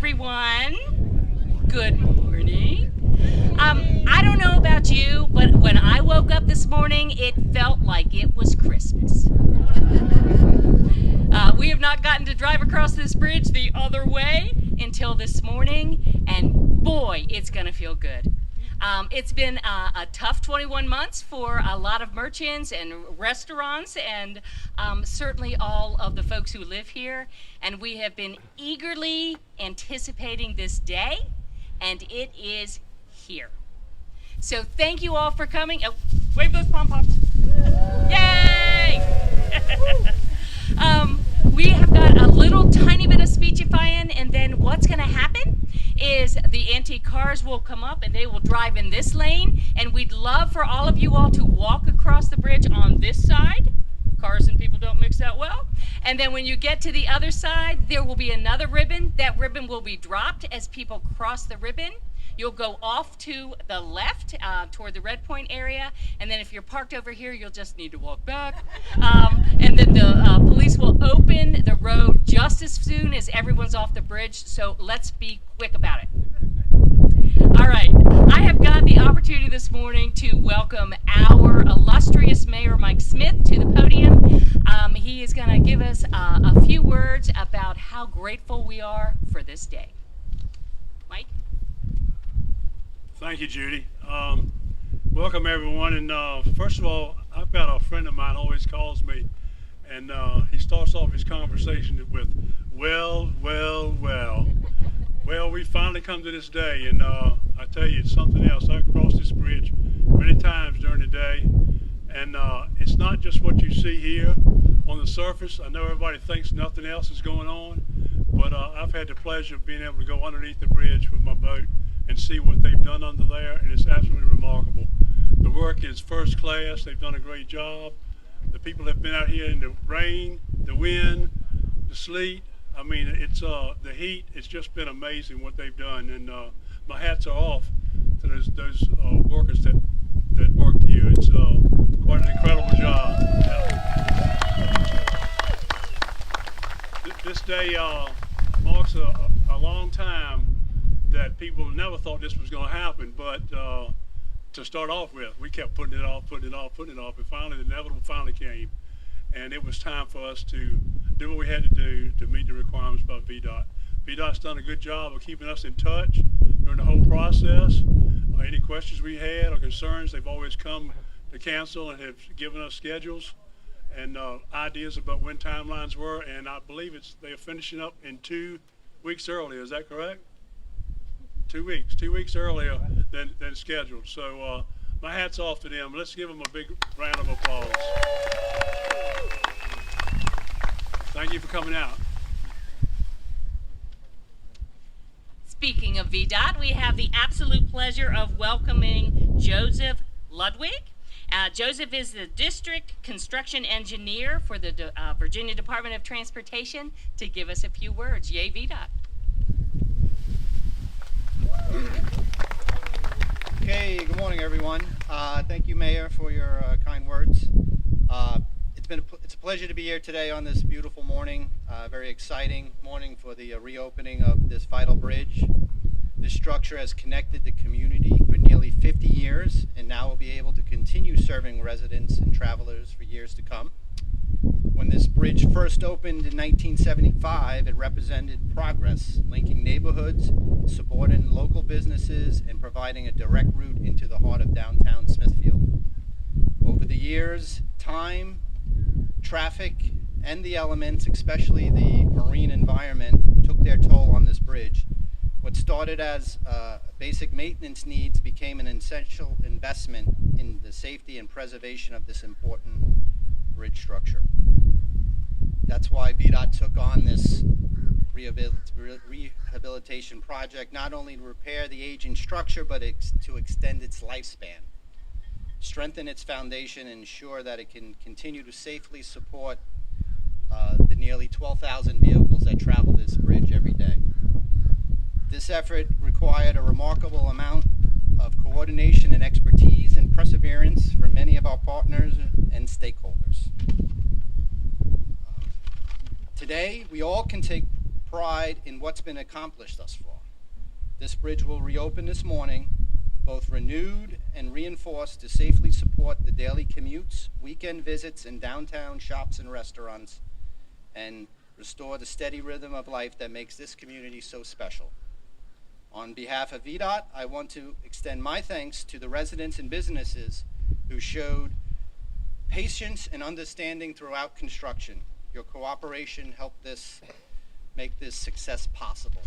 everyone. Good morning. I don't know about you, but when I woke up this morning, it felt like it was Christmas. We have not gotten to drive across this bridge the other way until this morning, and boy, it's going to feel good. It's been a tough 21 months for a lot of merchants and restaurants and certainly all of the folks who live here. And we have been eagerly anticipating this day, and it is here. So thank you all for coming. Oh, wave those pom-poms. Yay! We have got a little tiny bit of speechifying, and then what's going to happen is the antique cars will come up and they will drive in this lane, and we'd love for all of you all to walk across the bridge on this side. Cars and people don't mix that well. And then when you get to the other side, there will be another ribbon. That ribbon will be dropped as people cross the ribbon. You'll go off to the left toward the Red Point area, and then if you're parked over here, you'll just need to walk back. And then the police will open the road just as soon as everyone's off the bridge, so let's be quick about it. All right, I have got the opportunity this morning to welcome our illustrious Mayor Mike Smith to the podium. He is going to give us a few words about how grateful we are for this day. Mike? Thank you, Judy. Welcome, everyone. And first of all, I've got a friend of mine who always calls me, and he starts off his conversation with, well. Well, we finally come to this day, and I tell you, it's something else. I've crossed this bridge many times during the day, and it's not just what you see here on the surface. I know everybody thinks nothing else is going on, but I've had the pleasure of being able to go underneath the bridge with my boat and see what they've done under there, and it's absolutely remarkable. The work is first class. They've done a great job. The people have been out here in the rain, the wind, the sleet. I mean, it's the heat. It's just been amazing what they've done, and my hats are off to those workers that worked here. It's quite an incredible job. This day marks a long time that people never thought this was going to happen, but to start off with, we kept putting it off, and finally the inevitable finally came, and it was time for us to do what we had to do to meet the requirements by VDOT. VDOT's done a good job of keeping us in touch during the whole process. Any questions we had or concerns, they've always come to council and have given us schedules and ideas about when timelines were, and I believe they are finishing up in 2 weeks earlier. Is that correct? 2 weeks. 2 weeks earlier than scheduled. So my hat's off to them. Let's give them a big round of applause. Thank you for coming out. Speaking of VDOT, we have the absolute pleasure of welcoming Joseph Ludwig. Joseph is the District Construction Engineer for the Virginia Department of Transportation to give us a few words. Yay, VDOT. Okay, good morning, everyone. Thank you, Mayor, for your kind words. It's a pleasure to be here today on this beautiful morning. Very exciting morning for the reopening of this vital bridge. This structure has connected the community for nearly 50 years and now will be able to continue serving residents and travelers for years to come. When this bridge first opened in 1975, it represented progress, linking neighborhoods, supporting local businesses, and providing a direct route into the heart of downtown Smithfield. Over the years, time, traffic, and the elements, especially the marine environment, took their toll on this bridge. What started as basic maintenance needs became an essential investment in the safety and preservation of this important bridge structure. That's why VDOT took on this rehabilitation project, not only to repair the aging structure, but to extend its lifespan, strengthen its foundation, and ensure that it can continue to safely support the nearly 12,000 vehicles that travel this bridge every day. This effort required a remarkable amount of coordination and expertise and perseverance from many of our partners and stakeholders. Today, we all can take pride in what's been accomplished thus far. This bridge will reopen this morning, both renewed and reinforced to safely support the daily commutes, weekend visits, and downtown shops and restaurants, and restore the steady rhythm of life that makes this community so special. On behalf of VDOT, I want to extend my thanks to the residents and businesses who showed patience and understanding throughout construction. Your cooperation helped make this success possible.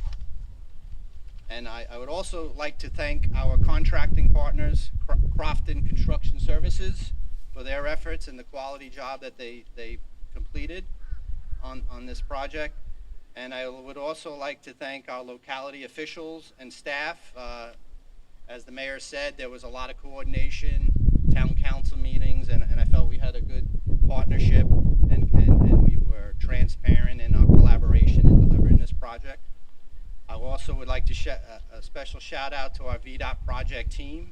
And I would also like to thank our contracting partners, Crofton Construction Services, for their efforts and the quality job that they completed on this project. And I would also like to thank our locality officials and staff. As the mayor said, there was a lot of coordination, town council meetings, and I felt we had a good partnership, and we were transparent in our collaboration in delivering this project. I also would like to a special shout out to our VDOT project team,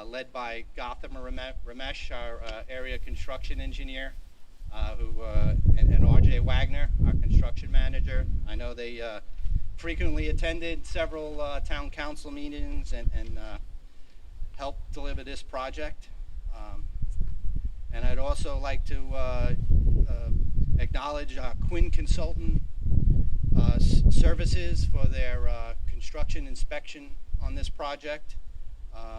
led by Gotham Ramesh, our area construction engineer, and RJ Wagner, our construction manager. I know they frequently attended several town council meetings and helped deliver this project. And I'd also like to acknowledge Quinn Consultant Services for their construction inspection on this project.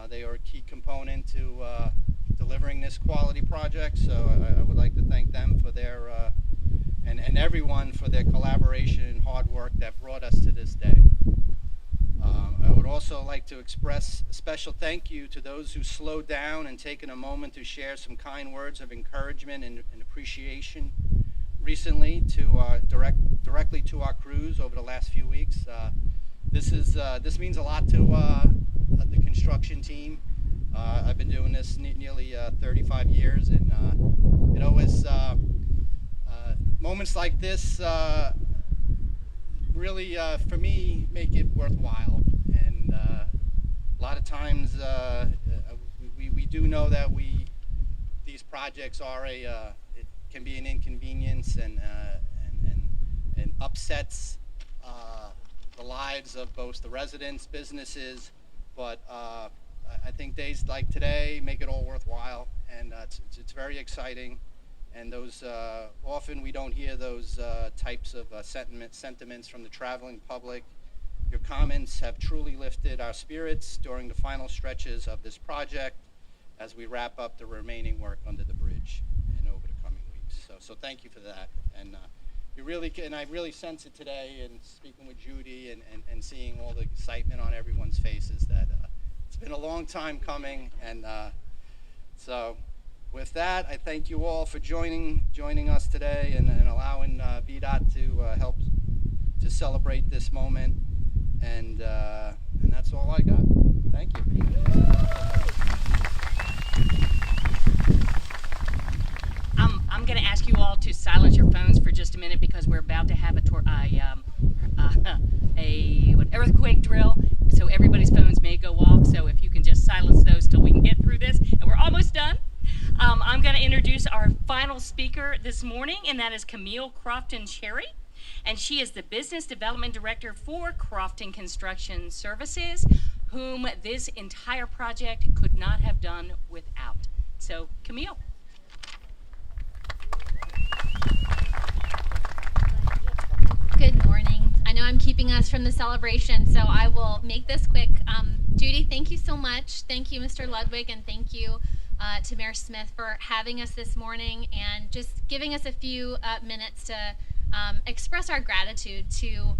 They are a key component to delivering this quality project, so I would like to thank them for their and everyone for their collaboration and hard work that brought us to this day. I would also like to express a special thank you to those who slowed down and taken a moment to share some kind words of encouragement and appreciation recently to directly to our crews over the last few weeks. This means a lot to the construction team. I've been doing this nearly 35 years, and it always moments like this really, for me, make it worthwhile. And a lot of times, we do know that these projects are it can be an inconvenience and upsets the lives of both the residents, businesses, but I think days like today make it all worthwhile, and it's very exciting. And those often we don't hear those types of sentiments from the traveling public. Your comments have truly lifted our spirits during the final stretches of this project as we wrap up the remaining work under the bridge and over the coming weeks. So thank you for that. And I really sense it today in speaking with Judy and seeing all the excitement on everyone's faces that it's been a long time coming. And so with that, I thank you all for joining us today and allowing VDOT to help to celebrate this moment. And that's all I got. Thank you. I'm going to ask you all to silence your phones for just a minute because we're about to have an earthquake drill, so everybody's phones may go off. So if you can just silence those till we can get through this, and we're almost done. I'm going to introduce our final speaker this morning, and that is Camille Crofton Cherry, and she is the Business Development Director for Crofton Construction Services, whom this entire project could not have done without. So, Camille. Good morning. I know I'm keeping us from the celebration, so I will make this quick. Judy, thank you so much. Thank you, Mr. Ludwig, and thank you to Mayor Smith for having us this morning and just giving us a few minutes to express our gratitude to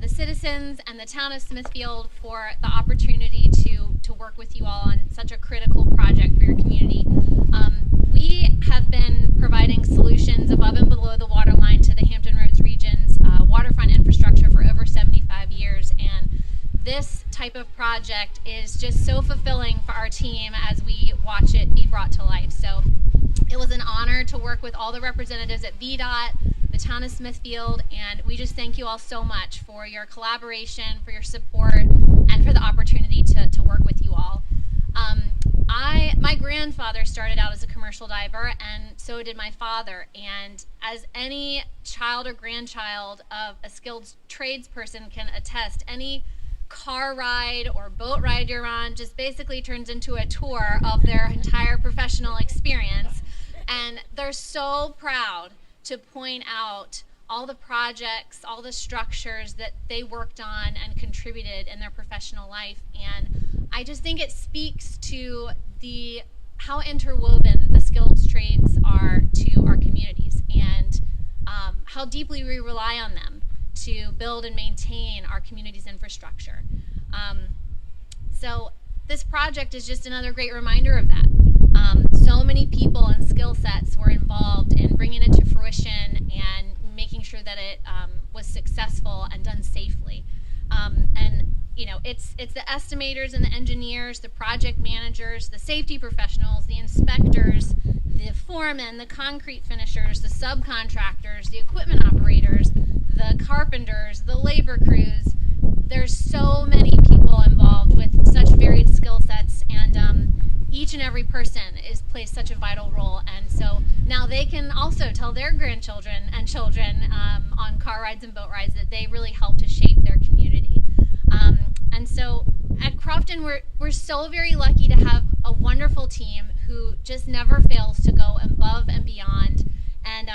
the citizens and the town of Smithfield for the opportunity to work with you all on such a critical project for your community. We have been providing solutions above and below the waterline to the Hampton Roads region's waterfront infrastructure for over 75 years, and this type of project is just so fulfilling for our team as we watch it be brought to life. So it was an honor to work with all the representatives at VDOT, the town of Smithfield, and we just thank you all so much for your collaboration, for your support, and for the opportunity to work with you all. my grandfather started out as a commercial diver, and so did my father. And as any child or grandchild of a skilled tradesperson can attest, any car ride or boat ride you're on just basically turns into a tour of their entire professional experience. And they're so proud to point out all the projects, all the structures that they worked on and contributed in their professional life. And I just think it speaks to how interwoven the skilled trades are to our communities, and how deeply we rely on them to build and maintain our community's infrastructure. So this project is just another great reminder of that. So many people and skill sets were involved in bringing it to fruition and making sure that it was successful and done safely. And you know, it's the estimators and the engineers, the project managers, the safety professionals, the inspectors, the foremen, the concrete finishers, the subcontractors, the equipment operators, the carpenters, the labor crews. There's so many people involved with such varied skill sets, and each and every person plays such a vital role. And so now they can also tell their grandchildren and children on car rides and boat rides that they really help to shape their community. And so at Crofton, we're so very lucky to have a wonderful team who just never fails to go above and beyond. And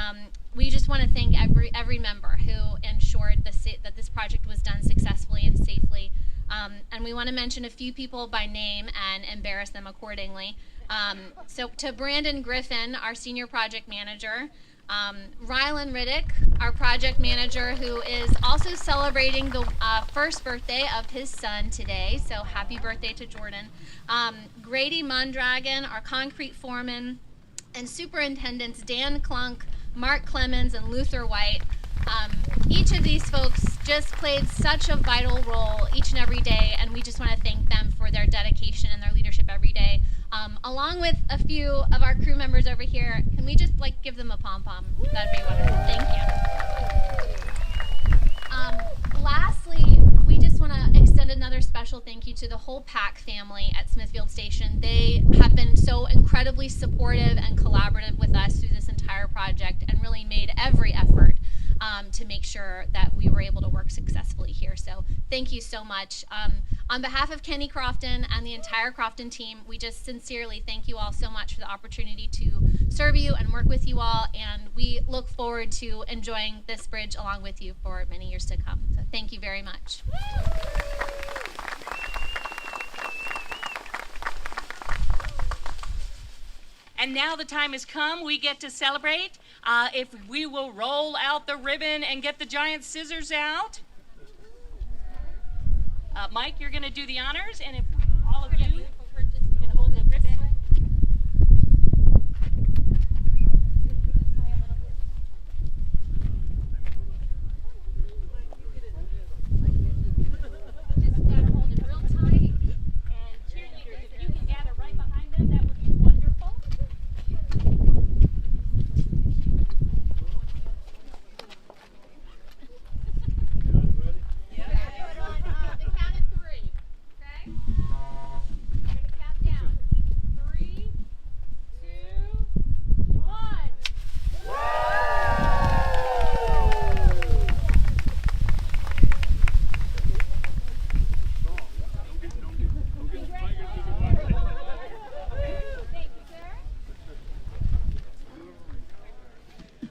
we just want to thank every member who ensured that this project was done successfully and safely. And we want to mention a few people by name and embarrass them accordingly. So to Brandon Griffin, our senior project manager, Rylan Riddick, our project manager, who is also celebrating the first birthday of his son today, so happy birthday to Jordan. Grady Mondragon, our concrete foreman, and superintendents Dan Klunk, Mark Clemens, and Luther White. Each of these folks just played such a vital role each and every day, and we just want to thank them for their dedication and their leadership every day. Along with a few of our crew members over here, can we just give them a pom-pom? That'd be wonderful. Thank you. Lastly, we just want to extend another special thank you to the whole PAC family at Smithfield Station. They have been so incredibly supportive and collaborative with us through this entire project and really made every effort to make sure that we were able to work successfully here. So thank you so much. On behalf of Kenny Crofton and the entire Crofton team, we just sincerely thank you all so much for the opportunity to serve you and work with you all, and we look forward to enjoying this bridge along with you for many years to come. So thank you very much. And now the time has come. We get to celebrate. If we will roll out the ribbon and get the giant scissors out. Mike, you're going to do the honors, and if all of you can hold the ribbon. Just got to hold it real tight. And cheerleaders, if you can gather right behind them, that would be wonderful.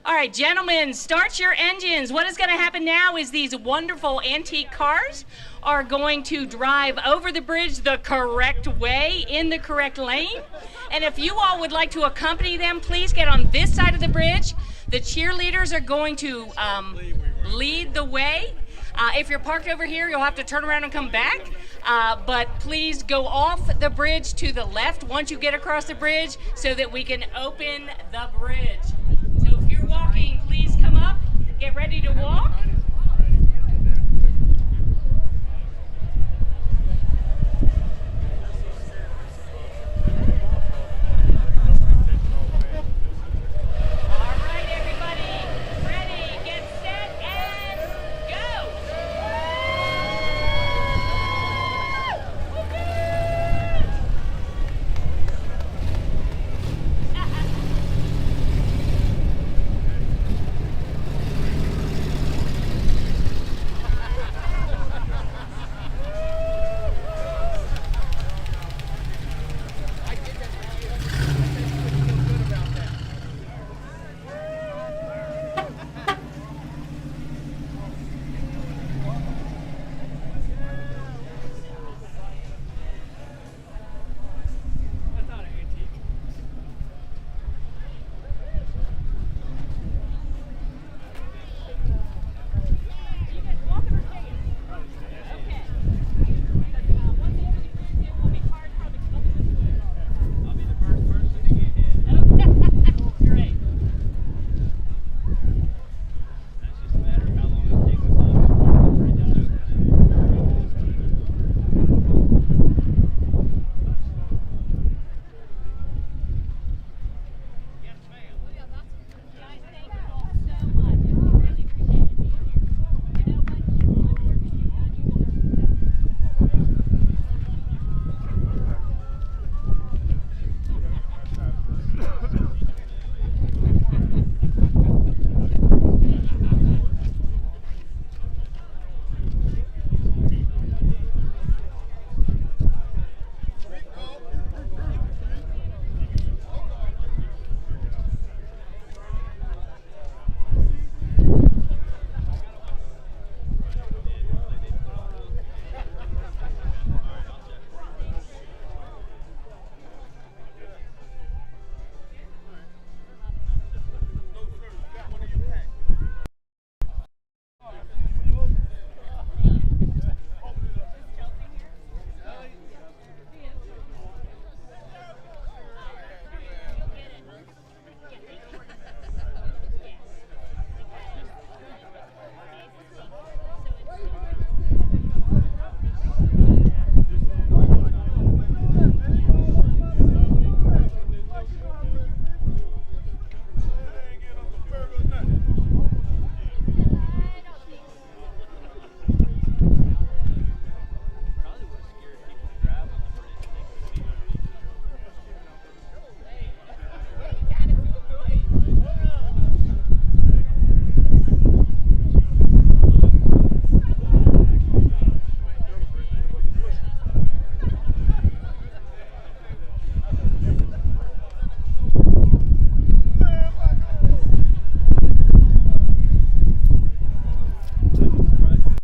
All right, gentlemen, start your engines. What is going to happen now is these wonderful antique cars are going to drive over the bridge the correct way, in the correct lane. And if you all would like to accompany them, please get on this side of the bridge. The cheerleaders are going to lead the way. If you're parked over here, you'll have to turn around and come back. But please go off the bridge to the left once you get across the bridge so that we can open the bridge. So if you're walking, please come up, get ready to walk.